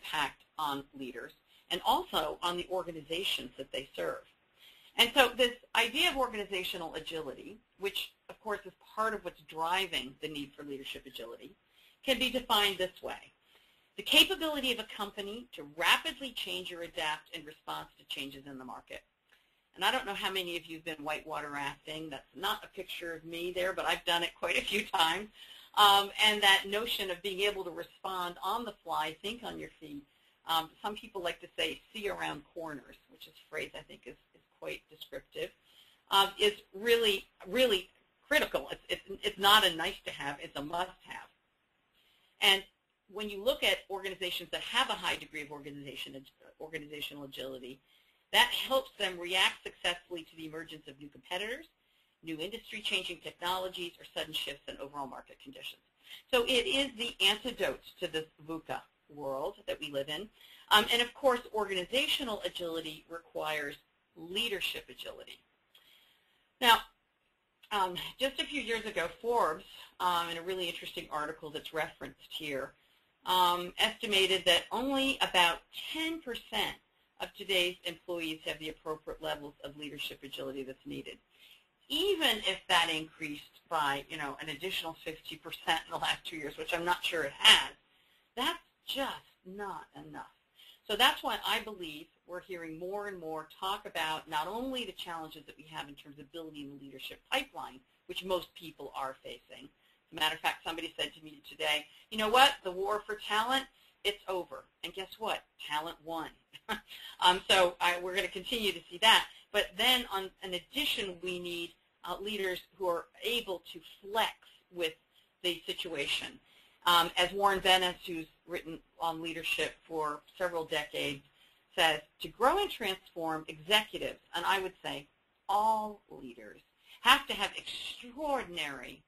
impact on leaders and also on the organizations that they serve. And so this idea of organizational agility, which of course is part of what's driving the need for leadership agility, can be defined this way. The capability of a company to rapidly change or adapt in response to changes in the market. And I don't know how many of you have been whitewater rafting. That's not a picture of me there, but I've done it quite a few times. And that notion of being able to respond on the fly, think on your feet. Some people like to say see around corners, which is a phrase I think is quite descriptive, is really, really critical. It's not a nice to have, it's a must have. And when you look at organizations that have a high degree of organizational agility, that helps them react successfully to the emergence of new competitors, new industry-changing technologies, or sudden shifts in overall market conditions. So it is the antidote to this VUCA world that we live in. And of course, organizational agility requires leadership agility. Now, just a few years ago, Forbes, in a really interesting article that's referenced here, estimated that only about 10% of today's employees have the appropriate levels of leadership agility that's needed. Even if that increased by, an additional 50% in the last 2 years, which I'm not sure it has, that's just not enough. So that's why I believe we're hearing more and more talk about not only the challenges that we have in terms of building the leadership pipeline, which most people are facing. As a matter of fact, somebody said to me today, you know what, the war for talent, it's over. And guess what? Talent won. So we're going to continue to see that. But then, in addition, we need leaders who are able to flex with the situation. As Warren Bennis, who's written on leadership for several decades, says, to grow and transform, executives, and I would say all leaders, have to have extraordinary